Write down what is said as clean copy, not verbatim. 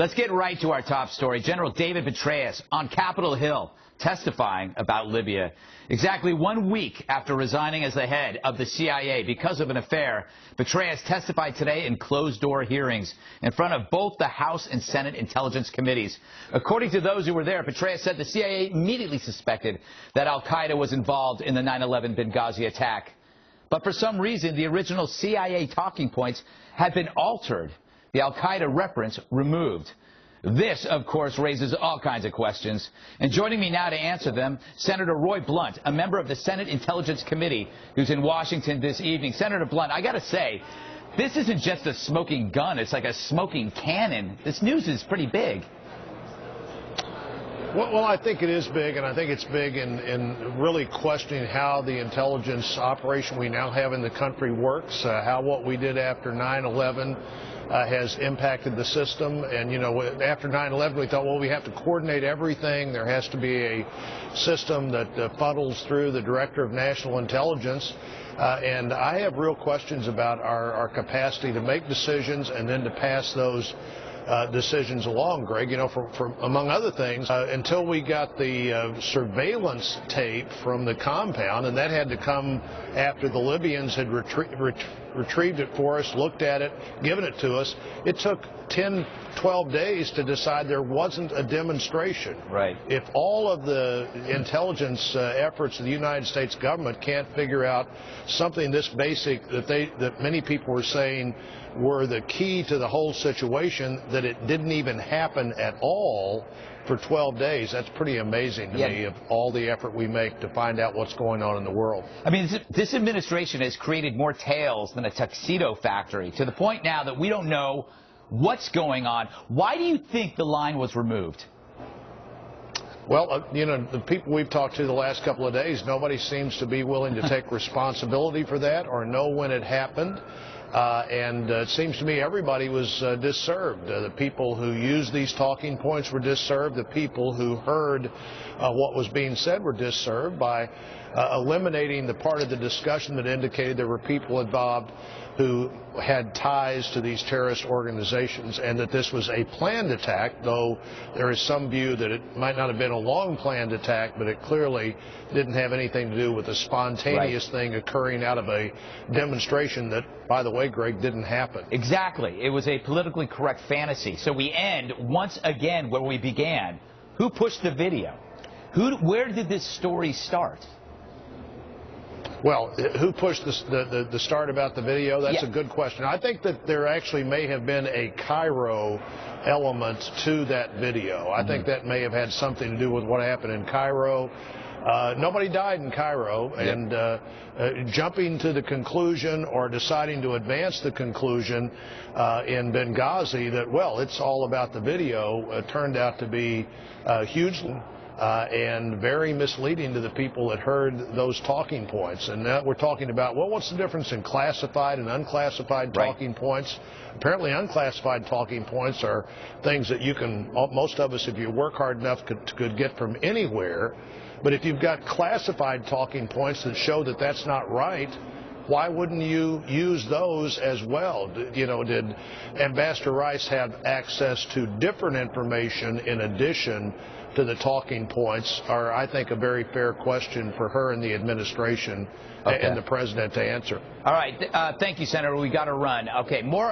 Let's get right to our top story. General David Petraeus on Capitol Hill testifying about Libya. Exactly 1 week after resigning as the head of the CIA because of an affair, Petraeus testified today in closed-door hearings in front of both the House and Senate Intelligence Committees. According to those who were there, Petraeus said the CIA immediately suspected that al-Qaeda was involved in the 9/11 Benghazi attack. But for some reason, the original CIA talking points had been altered, the al-Qaeda reference removed. This, of course, raises all kinds of questions. And joining me now to answer them, Senator Roy Blunt, a member of the Senate Intelligence Committee, who's in Washington this evening. Senator Blunt, I got to say, this isn't just a smoking gun. It's like a smoking cannon. This news is pretty big. Well, I think it is big, and I think it's big in really questioning how the intelligence operation we now have in the country works, how what we did after 9/11 has impacted the system. And, you know, after 9/11, we thought, well, we have to coordinate everything. There has to be a system that funnels through the Director of National Intelligence. And I have real questions about our capacity to make decisions and then to pass those decisions along, Greg. You know, for among other things, until we got the surveillance tape from the compound, and that had to come after the Libyans had retrieved it for us, looked at it, given it to us. It took 10, 12 days to decide there wasn't a demonstration. Right. If all of the intelligence efforts of the United States government can't figure out something this basic that many people were saying were the key to the whole situation, that it didn't even happen at all for 12 days, that's pretty amazing to me, of all the effort we make to find out what's going on in the world. I mean, this administration has created more tails than a tuxedo factory, to the point now that we don't know what's going on. Why do you think the line was removed? Well, you know, the people we've talked to the last couple of days, nobody seems to be willing to take responsibility for that or know when it happened. And it seems to me everybody was disserved. The people who used these talking points were disserved. The people who heard what was being said were disserved by eliminating the part of the discussion that indicated there were people involved who had ties to these terrorist organizations, and that this was a planned attack, though there is some view that it might not have been a long planned attack, but it clearly didn't have anything to do with a spontaneous thing occurring out of a demonstration that, by the way, Greg, didn't happen. Exactly. It was a politically correct fantasy. So we end once again where we began. Who pushed the video? Where did this story start? Well, who pushed the start about the video? That's a good question. I think that there actually may have been a Cairo element to that video. I think that may have had something to do with what happened in Cairo. Nobody died in Cairo, and jumping to the conclusion or deciding to advance the conclusion in Benghazi that, well, it's all about the video, turned out to be hugely and very misleading to the people that heard those talking points. And now we're talking about, well, what's the difference in classified and unclassified talking points? Apparently unclassified talking points are things that you can, most of us, if you work hard enough, could get from anywhere. But if you've got classified talking points that show that that's not right, why wouldn't you use those as well? You know, did Ambassador Rice have access to different information in addition to the talking points? Are, I think, a very fair question for her and the administration and the president to answer. All right. Thank you, Senator. We got to run. Okay. More.